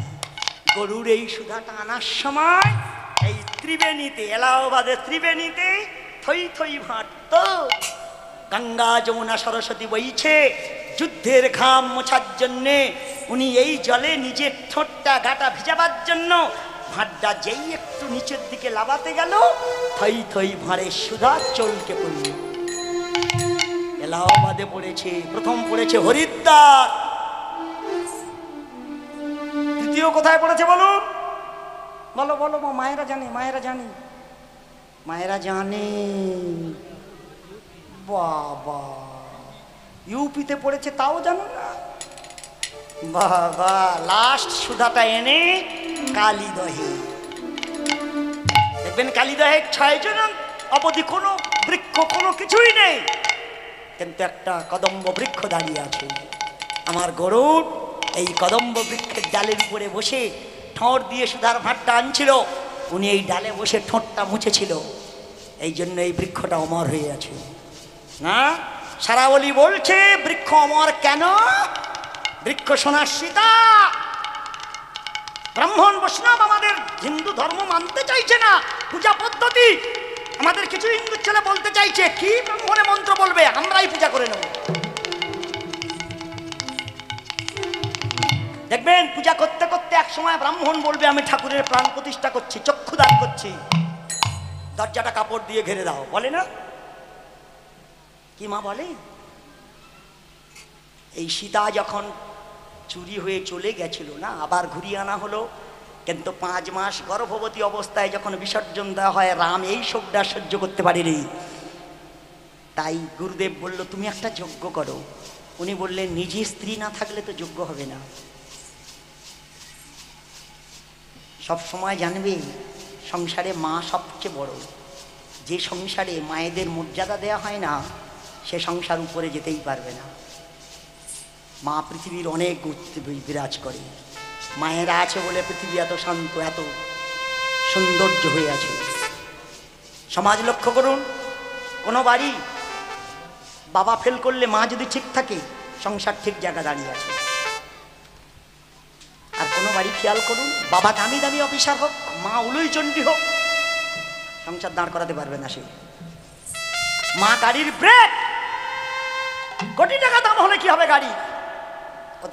গরুর এই সুধাটা আনার সময় এই ত্রিবেণীতে, এলাহাবাদের ত্রিবেণীতে থই থই ভাঁটত। গঙ্গা যমুনা সরস্বতী বইছে যুদ্ধের ঘাম মোছার জন্যে। উনি এই জলে নিজের ঠোঁটটা গাটা ভিজাবার জন্য ভাঁটটা যেই একটু নিচের দিকে লাবাতে গেল, থই থই ভাঁড়ে সুধা চলকে পড়ল। এলাহাবাদে পড়েছে, প্রথম পড়েছে হরিদ্বার, দ্বিতীয় কোথায় পড়েছে বলুন? বলো বলো, মায়েরা জানে, মায়েরা জানে, মায়েরা জানে। বাবা, ইউপিতে পড়েছে, তাও জানো না? বাবা, লাস্ট সুধাটা এনে কালীদহে, দেখবেন কালিদাহের 6 জন অবধি কোনো বৃক্ষ কোনো কিছুই নেই, কিন্তু একটা কদম্ব বৃক্ষ দাঁড়িয়ে আছে। আমার গরুড় এই কদম্ব বৃক্ষের ডালের উপরে বসে ঠোঁট দিয়ে সুধার ভাতটা আনছিল, উনি এই ডালে বসে ঠোঁটটা মুছেছিল, এই জন্য এই বৃক্ষটা অমর হয়ে আছে। না, সারাবলি বলছে বৃক্ষ অমর কেন? বৃক্ষ সোনার সীতা। ব্রাহ্মণ বৈষ্ণব আমাদের হিন্দু ধর্ম মানতে চাইছে না, পূজা পদ্ধতি আমাদের কিছু হিন্দু ছেলে বলতে চাইছে কি ব্রাহ্মণে মন্ত্র বলবে, আমরাই পূজা করে নেব। দেখবেন পূজা করতে করতে এক সময় ব্রাহ্মণ বলবে আমি ঠাকুরের প্রাণ প্রতিষ্ঠা করছি, চক্ষুদান করছি, দরজাটা কাপড় দিয়ে ঘিরে দাও, বলে না? কি মা বলে? এই সীতা যখন চুরি হয়ে চলে গেছিল না, আবার ঘুরিয়ে আনা হলো, কিন্তু 5 মাস গর্ভবতী অবস্থায় যখন বিসর্জন দেওয়া হয়, রাম এই শোকটা সহ্য করতে পারেনি। তাই গুরুদেব বলল তুমি একটা যজ্ঞ করো। উনি বললেন নিজে স্ত্রী না থাকলে তো যজ্ঞ হবে না। সব সময় জানবে সংসারে মা সবচেয়ে বড়। যে সংসারে মায়েদের মর্যাদা দেয়া হয় না, সে সংসার উপরে যেতেই পারবে না। মা পৃথিবীর অনেক গতিতে বিরাজ করে। মায়েরা আছে বলে পৃথিবী এত শান্ত, এত সৌন্দর্য হয়ে আছে। সমাজ লক্ষ্য করুন, কোনো বাড়ি বাবা ফেল করলে মা যদি ঠিক থাকে, সংসার ঠিক জায়গা দাঁড়িয়ে আছে। আর কোনো বাড়ি খেয়াল করুন, বাবা দামি দামি অফিসার হোক, মা উলুই চণ্ডী হোক, সংসার দাঁড় করাতে পারবে না সে। মা গাড়ির ব্রেক, কোটি টাকা দাম হলে কি হবে গাড়ি,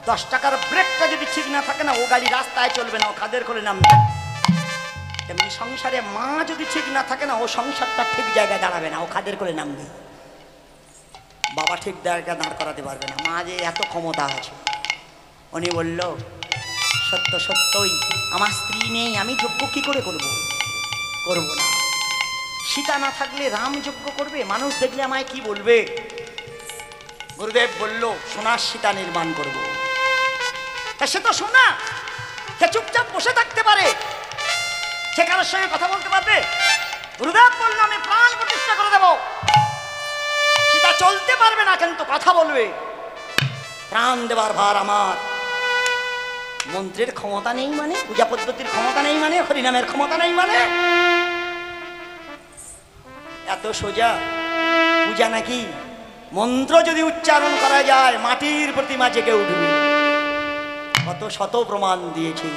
10 টাকার ব্রেকটা যদি ঠিক না থাকে না, ও গাড়ি রাস্তায় চলবে না, ও খাদের করে নামবে। তেমনি সংসারে মা যদি ঠিক না থাকে না, ও সংসারটা ঠিক জায়গায় দাঁড়াবে না, ও খাদের করে নামবে। বাবা ঠিক জায়গায় দাঁড় করাতে পারবে না। মা যে এত ক্ষমতা আছে। উনি বলল সত্য সত্যই আমার স্ত্রী নেই, আমি যজ্ঞ কি করে করব? করব না। সীতা না থাকলে রাম যজ্ঞ করবে, মানুষ দেখলে আমায় কি বলবে? গুরুদেব বলল সোনার সীতা নির্মাণ করব। তা সে তো সোনা, সে চুপচাপ বসে থাকতে পারে, সে কারোর সঙ্গে কথা বলতে পারবে? গুরুদেব বলল আমি প্রাণ প্রতিষ্ঠা করে দেব। সীতা চলতে পারবে না, কিন্তু কথা বলবে। প্রাণ দেবার ভার আমার। মন্ত্রের ক্ষমতা নেই মানে, পূজা পদ্ধতির ক্ষমতা নেই মানে, হরিনামের ক্ষমতা নেই মানে, এত সোজা পূজা নাকি? মন্ত্র যদি উচ্চারণ করা যায়, মাটির প্রতিমা জেগে উঠবে। কত শত প্রমাণ দিয়েছে।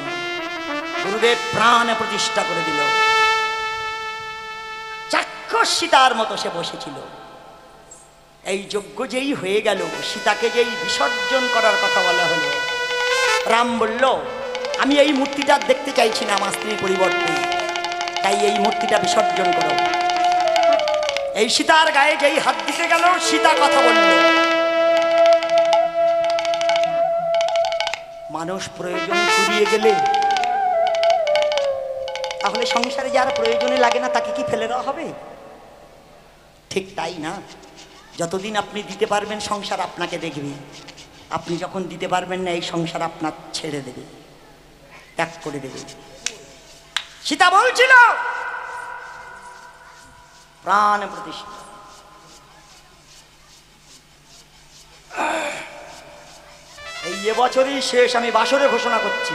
গুরুদেব প্রাণে প্রতিষ্ঠা করে দিল। চাক্ষুষ সীতার মতো সে বসেছিল। এই যজ্ঞ যেই হয়ে গেল, সীতাকে যেই বিসর্জন করার কথা বলা হলো, রাম বলল আমি এই মূর্তিটা দেখতে চাইছি না আমার স্ত্রীর পরিবর্তে, তাই এই মূর্তিটা বিসর্জন করো। এই সীতার গায়ে যেই হাত দিতে গেল, সীতা কথা বলল। মানুষ প্রয়োজন ফুরিয়ে গেলে, তাহলে সংসারে যার প্রয়োজনে লাগে না তাকে কি ফেলে দেওয়া হবে? ঠিক তাই না? যতদিন আপনি দিতে পারবেন সংসার আপনাকে দেখবে, আপনি যখন দিতে পারবেন না, এই সংসার আপনার ছেড়ে দেবে, ত্যাগ করে দেবে। সীতা বলছিল প্রাণ প্রতিষ্ঠা। এই এবছরই শেষ, আমি বাসরে ঘোষণা করছি।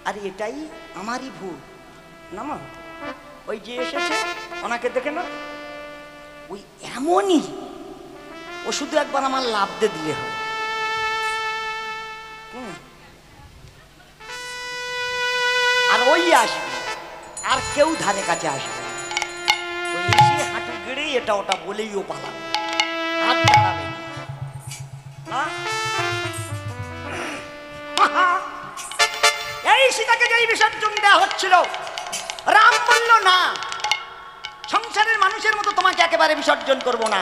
আর এটাই আমারই ভুল না মা? ওই যে এসেছে ওনাকে দেখে না, ওই এমনই, ও শুধু একবার আমার লাভ দিয়ে দিলে হয়। আর ওই আসবে, আর কেউ ধারে কাছে আসবে। ওই এসে হাঁটু গেড়ে এটা ওটা বলেই ও পালাবে, হাত দাঁড়াবে না। এই সীতাকে যেই বিসর্জন দেওয়া হচ্ছিল, রাম বলল না, সংসারের মানুষের মতো তোমাকে একেবারে বিসর্জন করব না।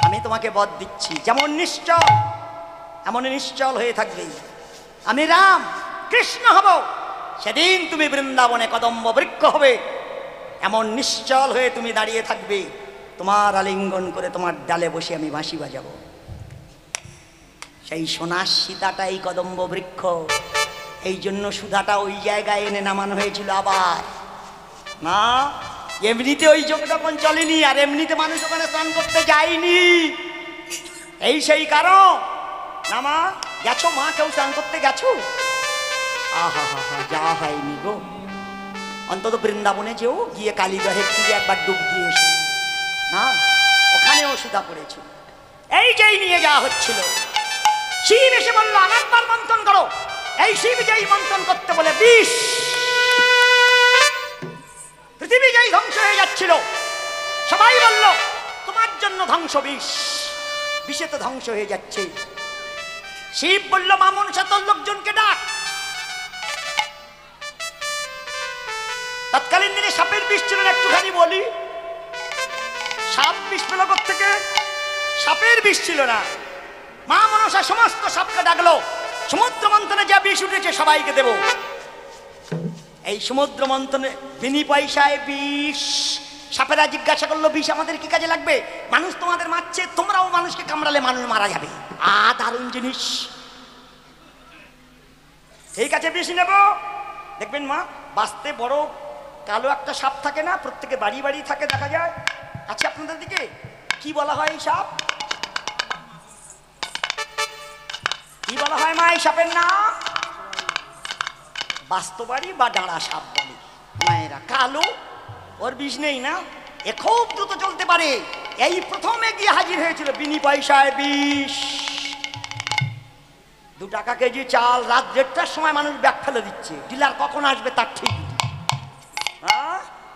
আমি তোমাকে বর দিচ্ছি, যেমন নিশ্চল এমন নিশ্চল হয়ে থাকবে। আমি রাম কৃষ্ণ হব, সেদিন তুমি বৃন্দাবনে কদম্ব বৃক্ষ হবে, এমন নিশ্চল হয়ে তুমি দাঁড়িয়ে থাকবে। তোমার আলিঙ্গন করে তোমার ডালে বসে আমি বাঁশি বাজাবো। সেই সোনার সীতাটা এই কদম্ব বৃক্ষ, এই জন্য সুধাটা ওই জায়গায় এনে নামানো হয়েছিল। আবার না, এমনিতে ওই যোগ যখন চলেনি, আর এমনিতে মানুষ ওখানে স্নান করতে যায়নি, এই সেই কারণ। না মা, গেছো মা, কেউ স্নান করতে গেছো? আহা হা হা, যাওয়া হয়নি গো। অন্তত বৃন্দাবনে যেও, গিয়ে কালীদহের তীরে একবার ডুব দিয়ে এসো না, ওখানেও সুধা পড়েছিল। এই যেই নিয়ে যাওয়া হচ্ছিল, শিব এসে বললো আরেকবার মন্থন করো। এই শিব যেই মন্থন করতে বলে বিষ, পৃথিবী যেই ধ্বংস হয়ে যাচ্ছিল, সবাই বলল তোমার জন্য ধ্বংস, বিষ, বিষে তো ধ্বংস হয়ে যাচ্ছে। শিব বলল মা মনসা তোর লোকজনকে ডাক। তৎকালীন দিনে সাপের বিষ ছিল না, একটুখানি বলি। সাপ বিষ পেল থেকে? সাপের বিষ ছিল না। মা মনসা সমস্ত সাপকে ডাকলো, সমুদ্র মন্থনে যা বিষ উঠেছে সবাইকে দেব। এই সমুদ্র মন্থনে বিনি পয়সায় বিষ। সাপেরা জিজ্ঞাসা করলো বিষ আমাদের কি কাজে লাগবে? মানুষ তোমাদের মারছে, তোমরাও মানুষকে কামড়ালে মানুষ মারা যাবে। দারুণ জিনিস, ঠিক আছে বিষ নেব। দেখবেন মা, বাঁচতে বড় কালো একটা সাপ থাকে না, প্রত্যেকে বাড়ি বাড়ি থাকে, দেখা যায়। আচ্ছা আপনাদের দিকে কি বলা হয় এই সাপ? কি বলা হয় মা এই সাপের নাম? বাস্তবাড়ি বা ডাঁড়া সাপ বলে মায়েরা। কালো, ওর বিষ নেই না, এ খুব দ্রুত চলতে পারে। এই প্রথমে গিয়ে হাজির হয়েছিল বিনি পয়সায় বিষ। 2 টাকা কেজি চাল, রাত 1:30টার সময় মানুষ ব্যাগ ফেলে দিচ্ছে, ডিলার কখন আসবে তার ঠিক।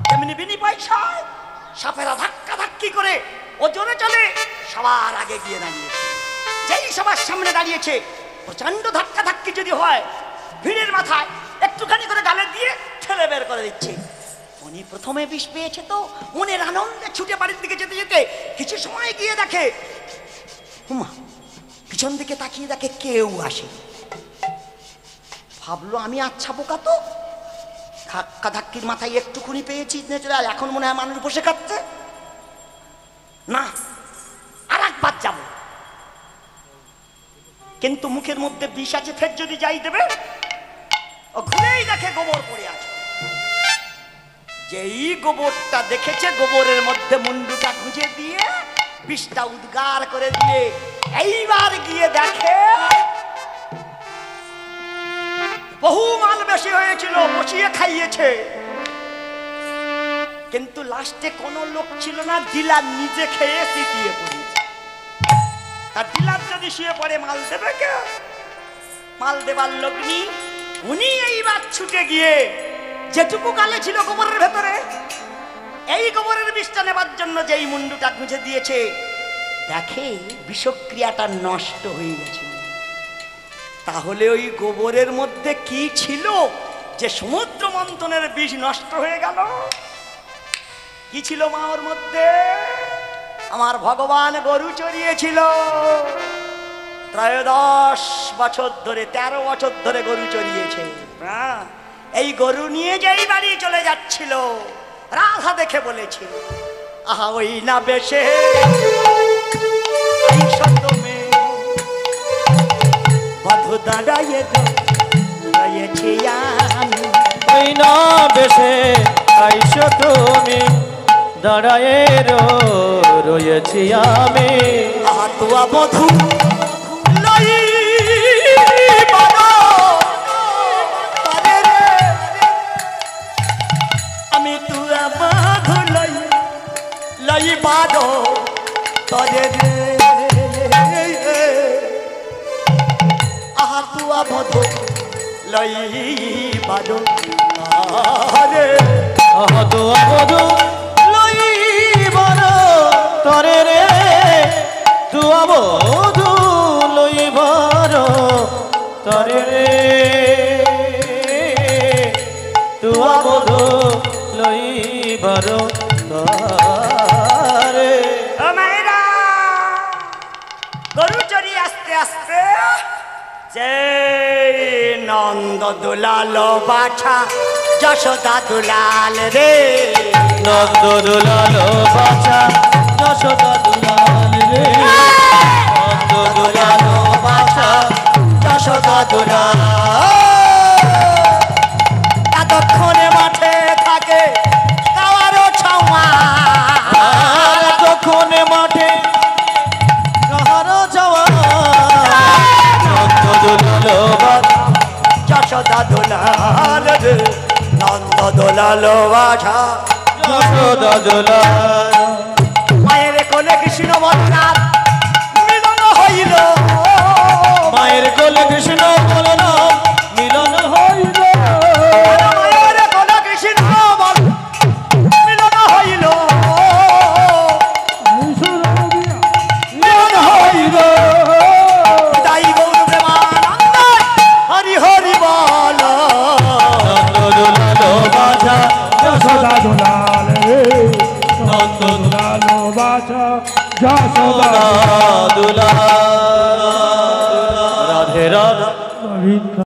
তেমনি বিনি পয়সায় সাপেরা ধাক্কা ধাক্কি করে ও জোরে চলে, সবার আগে গিয়ে দাঁড়িয়েছে। যেই সবার সামনে দাঁড়িয়েছে, প্রচন্ড ধাক্কা ধাক্কি যদি হয়, ভিড়ের মাথায় একটুখানি করে গালে দিয়ে ঠেলে বের করে দিচ্ছে। উনি প্রথমে বিষ পেয়েছে তো মনের আনন্দে ছুটে বাড়ির দিকে যেতে যেতে কিছু সময় গিয়ে দেখে, হুমা, পিছন দিকে তাকিয়ে দেখে কেউ আসে। ভাবলো আমি আচ্ছা বোকা তো, ধাক্কা ধাক্কির মাথায় একটুখানি পেয়েছি, এখন মনে হয় মানুষ বসে খাচ্ছে না, আর একবার যাব। কিন্তু মুখের মধ্যে বিষ আছে, ফের যদি যাই দেবে, ও ঘুরেই দেখে গোবর পড়ে আছে। যেই গোবরটা দেখেছে, গোবরের মধ্যে মুন্ডুটা গুঁজে দিয়ে বিষটা উদ্গার করে দিয়ে এইবার গিয়ে দেখে বহু মাল বেশি হয়েছিল, বসিয়ে খাইয়েছে। কিন্তু লাস্টে কোনো লোক ছিল না, ডিলার নিজে খেয়ে সিটিয়ে পড়েছে। আর ডিলার যদি শুয়ে পড়ে মাল দেবে কে? মাল দেবার লোক নেই। উনি এইবার ছুটে গিয়ে যেটুকু গালে ছিল গোবরের ভেতরে, এই গোবরের বিষটা নেবার জন্য যেই মুন্ডুটা গুঁজে দিয়েছে, দেখে বিষক্রিয়াটা নষ্ট হয়ে গেছে। তাহলে ওই গোবরের মধ্যে কি ছিল যে সমুদ্র মন্থনের বিষ নষ্ট হয়ে গেল? কি ছিল মা ওর মধ্যে? আমার ভগবান গরু চড়িয়েছিল। 13 বছর ধরে, 13 বছর ধরে গরু চড়িয়েছে। এই গরু নিয়ে যেই বাড়ি চলে যাচ্ছিল, রাধা দেখে বলেছে, আহা ওই না বেশে বধু দাঁড়াইয়ে রয়েছি আমি। ওই না বেশে আইসো তুমি, দাঁড়ায়ে রয়েছি আমি। আহা তুয়া বধু আমি তুয়া বধু লই বাদো তরে রে। আহা তুয়া বধু লই বাদো রে। আহা তুয়া বধু লই বাদো তরে রে। তুয়া বধু লই বাদো তরে রে। তুয়া বধু লই বাদো তরে। ও মায়েরা, গরু চড়ি আস্তে আস্তে যে নন্দ দুলাল বাছা যশোদা দুলাল রে। নন্দ দুলাল বাছা যশোদা দুলাল রে। নন্দ দুলাল বাছা যশোদা দুলাল এতক্ষণে মাঠে থাকে কাওয়ারও ছাওয়া এতক্ষণে মাঠে কাহারো যাওয়া নন্দ দুলাল বাছা যশোদা দুলাল রে নন্দ দুলাল বাছা যশোদা দুলাল মায়ের কোলে কৃষ্ণ বলরাম মিলন হইল মায়ের কোলে কৃষ্ণ বলল মিলন হইল মায়ের কোলে কৃষ্ণ বল মিলন হইল মিলন হইল তাই গৌর প্রেমানন্দ হরি হরি বল নন্দ দুলাল বাছা যশোদা দুলাল রে নন্দ দুলাল বাছা যশোদা দুলাল রাধে রাধা গোবিন্দ